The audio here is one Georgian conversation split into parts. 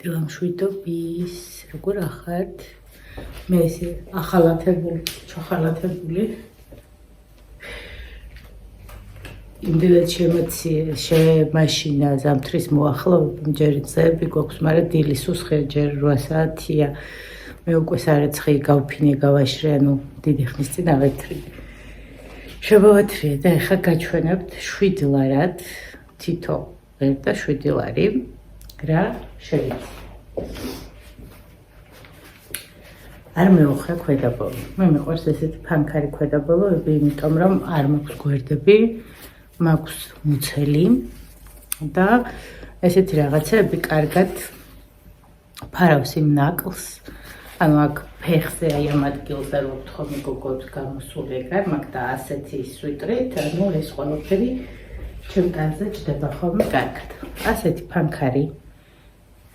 დილამშვიდობის, როგორ ახართ? მე ესე ჩახალათებული. იმდენად შემაშინა ზამთრის მოახლოება, მჯერიწები გვაქვს, მაგრამ დილის უსხე ჯერ 8 საათია. მე უკვე სარეცხი გავფინე, გავაშრე, ანუ დიდი ხნის წინ ავეთრი. შევავათრიე და ეხლა გაჩვენებთ 7 ლარად, თითო 1 და 7 ლარი. რა შეიძლება. არ მეუხე ქვედაბოლო. მე მიყვარს ესეთი ფანქარი ქვედაბოლოები, იმიტომ რომ არ მაქვს გვერდები, მაქვს მუცელი და ესეთი რაღაცები კარგად ფარავს იმ ნაკლს. ანუ აქ ფეხზე აი ამ ადგილზე რო ვთხოვი გოგოებს გამოსული ეგარ, მაგ და ასეთი სვიტრით, ანუ ეს ყველაფერი ჩემკანზე ჯდება ხოლმე კარგად. ასეთი ფანქარი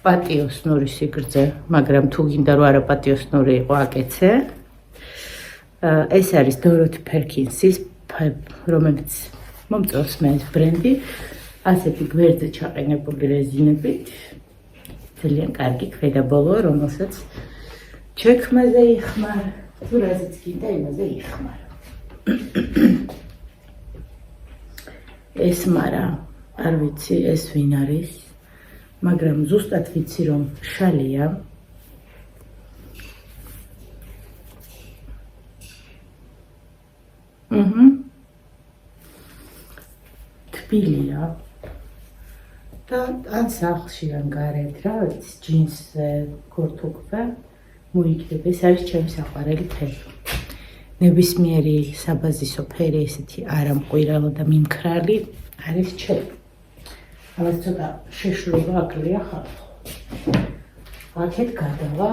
პატიოსნური სიგრძე, მაგრამ თუ გინდა რომ არა პატიოსნური იყო, აკეცე. ეს არის დოროთი პერკინსის, რომელიც მომწონს მე ეს ბრენდი, ასეთი გვერდზე ჩაყენებული რეზინებით, ძალიან კარგი ქვედაბოლო, რომელსაც ჩექმაზე იხმარ, თუ რაზეც გინდა იმაზე იხმარ. ეს მარა, არ ვიცი ეს ვინ არის, მაგრამ ზუსტად ვიცი რომ შალია. თბილია და ან სახლში ან გარეთ რა ვიცი ჯინსზე ქორთუქზე მოიგდება. ეს არის ჩემი საყვარელი ფერი. ნებისმიერი საბაზისო ფერი, ესეთი არამყვირალო და მიმქრალი არის ჩემი. ამას ცოტა შეშლება აკლია ხალხო. აქეთ გადავა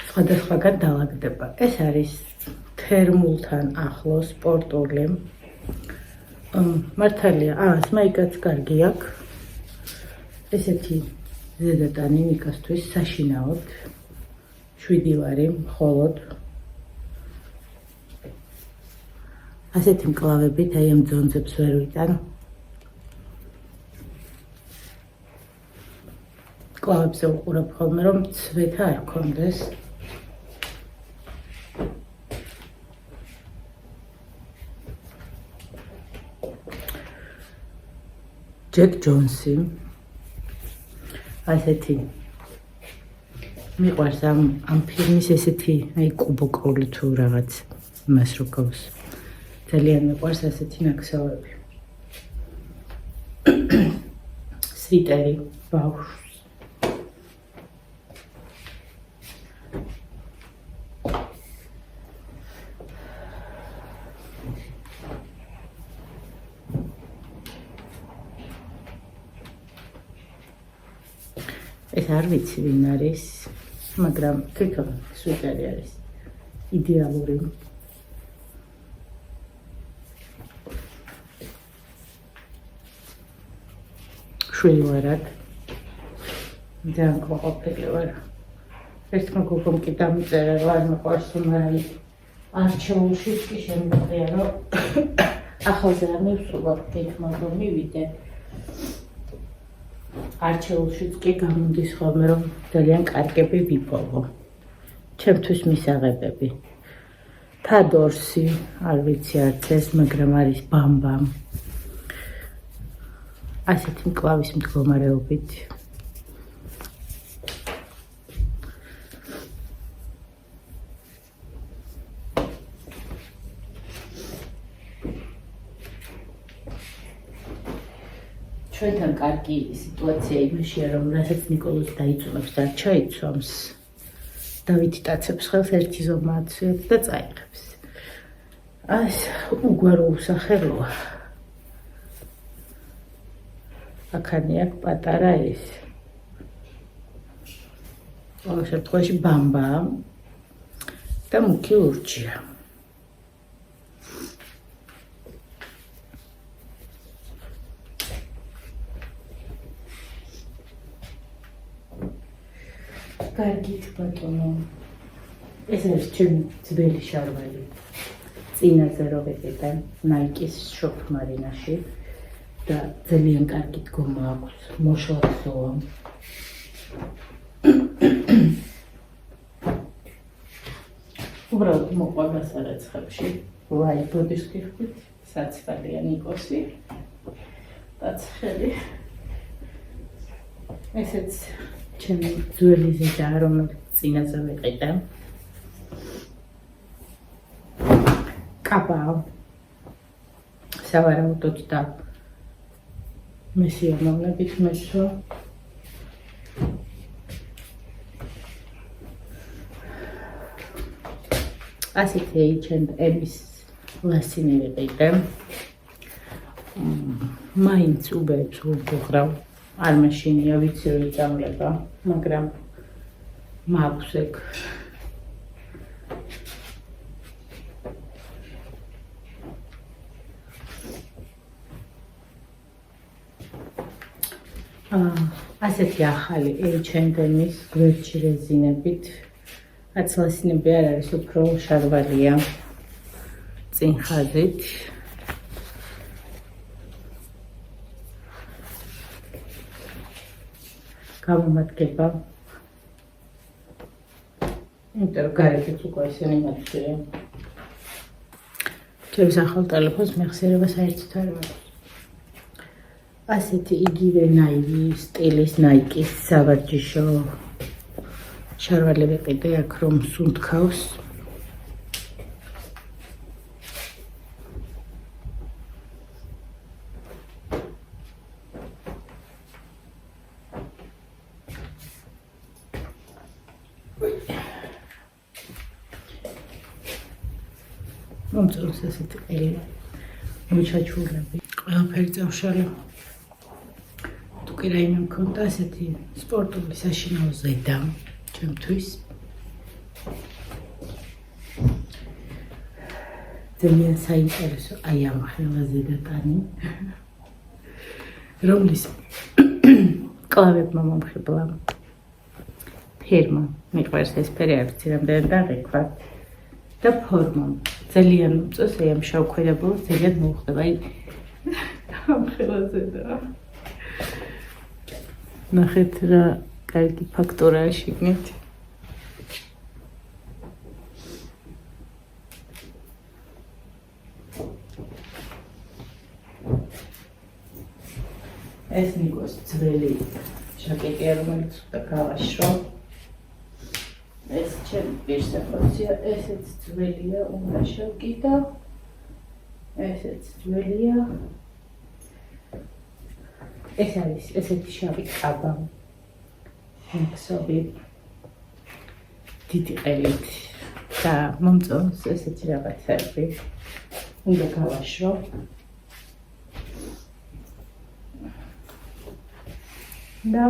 სხვადასხვაგან დაალაგდება. ეს არის თერმულთან ახლო სპორტული. მართალია, სმაიკაც კარგი აქვს. ესეთი ზედატანი ნიკასთვის საშინაოდ 7 ლარი მხოლოდ. ასეთი მკლავებით აი ამ ძონძებს ვერ ვიტან. მკლავებზე უყურებ ხოლმე რომ ცვეთა არ გქონდეს. ჯეკ ჯონსი. ასეთი მიყვარს ამ ფილმის ესეთი აი კუბოკრული თუ რაღაც მას რო გავს. ძალიან მიყვარს ასეთი ნაკსავები. სვიტერი ბავშვს. ეს არ ვიცი ვინ არის, მაგრამ თვითონ სვიტერი არის იდეალური. შვიდლარად. ძალიან ყოფილი ვარ. ერთმა გოგომ კი დამიწერა, რომ არ მიყვარს უმარი. არჩეულშიც კი შემიძლია, რომ ახალზე არ მივსულა, გეთმა რომ მივიდე. არჩეულშიც კი გამომდის ხოლმე, რომ ძალიან კარგები ვიპოვო. ჩემთვის მისაღებები. თადორსი, არ ვიცი არც ეს, მაგრამ არის ბამბამ. ასეთი მკლავის მდგომარეობით. ჩვენთან კარგი სიტუაცია იმაშია, რომ რასაც ნიკოლოზ დაიწუნებს და ჩაიცვამს, დავითი ტაცებს ხელს ერთი ზომა აცვიებს და წაიღებს. ეს უგვარო უსახელოა. აქანი აქ პატარა ეს. ყოველ შემთხვევაში ბამბა და მუქი ლურჯია. კარგით ბატონო. ეს არის ჩემი ძველი შარვალი. წინაზე რო ვიყიდე ნაიკის შოპ მარინაში. და ძალიან კარგი დგომა აქვს, მოშლახსოა. უბრალოდ მოყვება სარეცხებში, ვაიბოდის გიხდით, საცვალია ნიკოსი და ცხელი. ესეც ჩემი ძველი ზედაა, რომელიც წინაზე ვიყიდე. კაბა სავარაუდოდ და მესიამოვნებით მეცვა. ასეთი H&M-ის ლასინი ვიყიდე. მაინც უბებს ვუღრავ. არ მაშინია ვიცი რომ იწამლება, მაგრამ მაქვს ეგ. ასეთი ახალი H&M-ის გვერდში რეზინებით. რაც ლასინები არ არის, უფრო შარვალია წინ ხაზით. გამომადგება. იმიტომ რომ გარეთიც უკვე ისინი მათია. ჩემს ახალ ტელეფონს მეხსიერება საერთოდ არ მაქვს. ასეთი იგივე ნაივი სტილის ნაიკის სავარჯიშო შარვალი ვიყიდე აქ რომ სუნთქავს. მომწონს ესეთი ყელი მოჩაჩულები. ყველაფერი წავშალე. თუ რაიმე მქონდა ასეთი სპორტული საშინაო ზედა ჩემთვის. ძალიან საინტერესო აი ამ ხელაზე დატანი, რომლის კლავებმა მომხიბლა. ფირმა, მიყვარს ეს ფერი, არ ვიცი რამდენი დაღიქვა და ფორმა. ძალიან მომწონს აი ამ შავ ქვედაბოლოს ძალიან მოუხდება აი ამ ხელაზე და ნახეთ რა კარგი ფაქტურაა შიგნით. ეს ნიკოს ძველი ჟაკეტია, რომელიც უნდა გავაშრო. ეს ჩემი პირსახოცია, ესეც ძველია, უნდა შევკიდო. ესეც ძველია. ეს არის ესეთი შავი კაბა. მქსოვი დიდი ყელით და მომწონს ესეთი რაღაცები. უნდა გავაშრო. და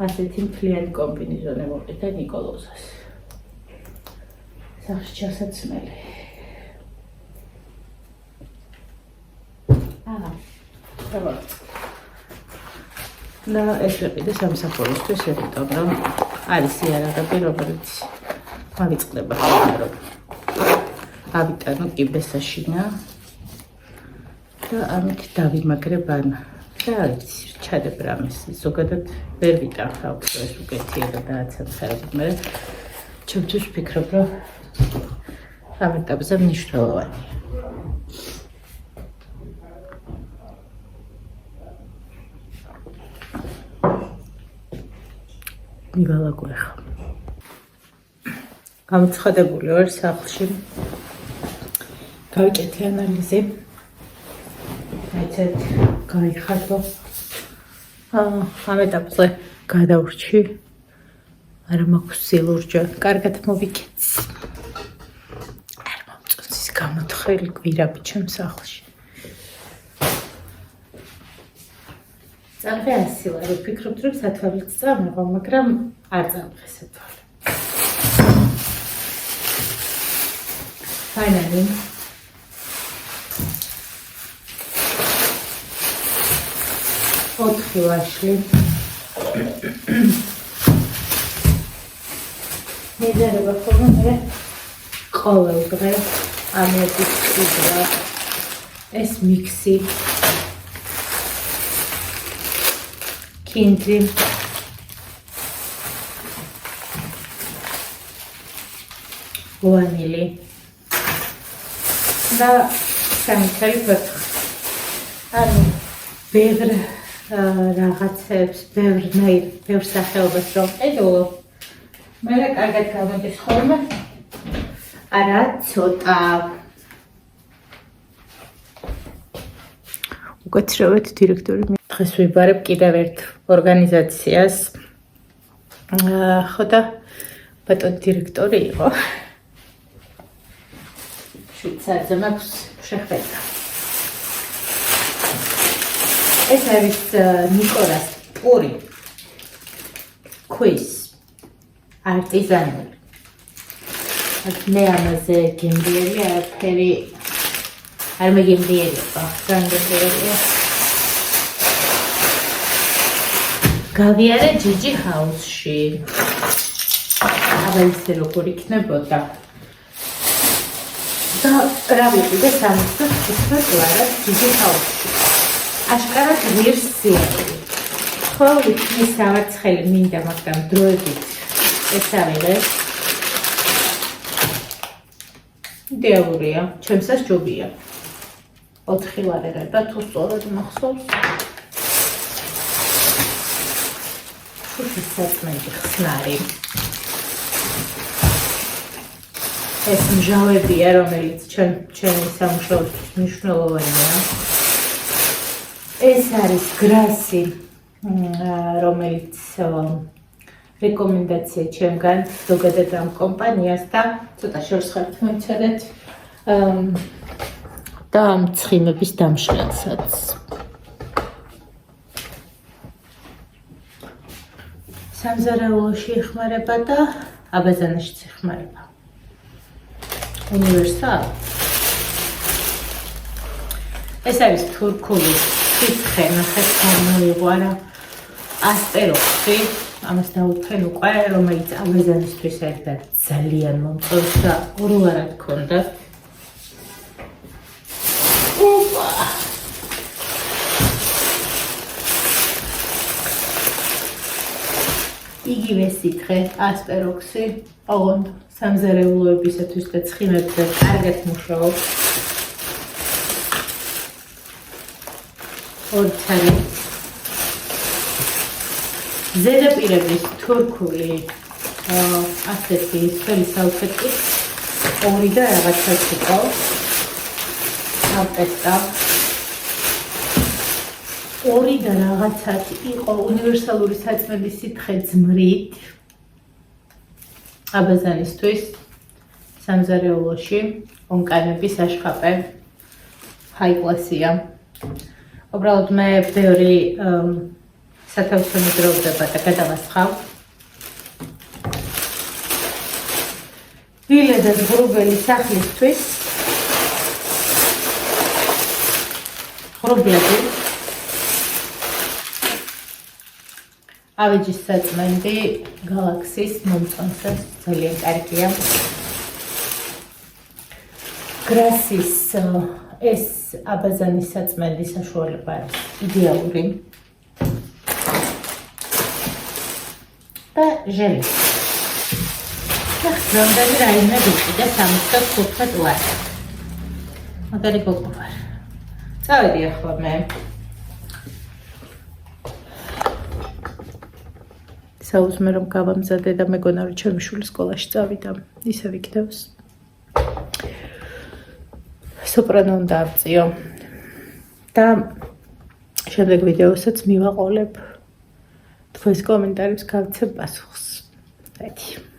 ასეთი მთლიანი კომბინეზონი მოვყიდე ნიკოლოზას. სახში ჩასაცმელი. და ეს ვიყიდე სამსახურისთვის, იმიტომ რომ არის იარაღები, რომელიც მავიწყდება რომ ავიტანო კიბესაშინა და ამით დავიმაგრებ ანა. და არის ჩადებ რამეს, ზოგადად ვერ ვიტანხავ, ეს უკეთია და დააცემხერებ, მაგრამ ჩემთვის ვფიქრობ, რომ ამ ეტაპზე მნიშვნელოვანია. მივალაგო ახლა. გამოცხადებული ვარ სახლში. გავიკეთე ანალიზი. მეცეთ გაიხადო. ამ ეტაპზე გადავრჩი. არა მაქვს სილურჯა. კარგად მოვიკეთე. არ მომწონს ის გამოთხელი კვირაბი ჩემ სახლში. წამყე ასილა, რომ ვფიქრობთ, რომ სათვალით წამეღო, მაგრამ არ წამყე სათვალე. ფაინალი. ოთხი ვაშლი. მიზერება ხოლმე მე ყოველ დღე ამერიკის ყიდვა ეს მიქსი კინძი ვანილი და სამწელი ფერხი. ანუ ბევრ რაღაცებს, ბევრ სახეობას რომ ედო. მე კარგად გავაკეთე ხოლმე. არა, ცოტა. უკაცრავად დირექტორი. დღეს ვიბარებ კიდევ ერთ ორგანიზაციას. ხო და ბატონ დირექტორი იყო. შვეიცარიაზე მაქვს შეხვედრა. ეს არის ნიკოლას პური ქვის არტიზანული. მე ამაზე გემრიელი არაფერი არ მეგემრიელება, განგემრიელია. გავიარე ჯიჯი ჰაუსში. აბა ისე როგორ იქნებოდა. და რა ვიყიდე 65 ლარად ჯიჯი ჰაუსში. აშკარად ვერსიები. ხო, იქნის ავარცხელი მინდა, მაგრამ დროებით ეს ავიღე. იდეალურია, ჩემსაც ჯობია. 4 ლარი და თუ სწორად მახსოვს. საწმენდი ხსნარი. ეს მჟავებია, რომელიც ჩემი სამუშაოსთვის მნიშვნელოვანია. ეს არის გრასი, რომელიც რეკომენდაცია ჩემგან ზოგადად ამ კომპანიას და ცოტა შევსხართ მოიცადეთ და ცხიმების დამშლელსაც. სამზარეულოში იხმარება და აბაზანაშიც იხმარება. უნივერსალი. ეს არის თურქული ფიცხე, ნახეთ გამოიღვარა ასპეროქსი, ამას დავუთხენ უკვე, რომელიც აბაზანისთვის ერთად ძალიან მომწონს და ორ-ვარად გქონდა. იგივე სითხე, ასპეროქსი, ოღონდ სამზარეულოებისათვის და ცხიმებზე კარგად მუშაობს. ორცალი. ზედაპირების თურქული ასეთი სფერი სალფეტი 2 და რაღაცაც იყო. ავტესტა. 2 და რაღაცაც იყო უნივერსალური საწმენდის სითხე ძმრით. აბაზანისთვის სამზარეულოში ონკანების აშხაპე ჰაი კლასია. უბრალოდ მე ბევრი სათავსო მიდროვდება და გადავასხავ. ვილე და ზღურბელი სახლისთვის ღრუბლები. ავეჯის საწმენდი გალაქსის მომწონს ძალიან კარგია. გრასის ეს აბაზანის საწმენდის საშუალება არის იდეალური. და ჟელი. რამდენი რაიმე ვიყიდე 65 ლარი. მაგარი გოგო ვარ. წავედი ახლა მე. საუზმე რომ გავამზადე და მეგონა რომ ჩემი შვილი სკოლაში წავიდა, ისე ვიქნებს. სოპრანო უნდა ავწიო. და შემდეგ ვიდეოსაც მივაყოლებ თქვენს კომენტარებს გავცემ პასუხს. Ready.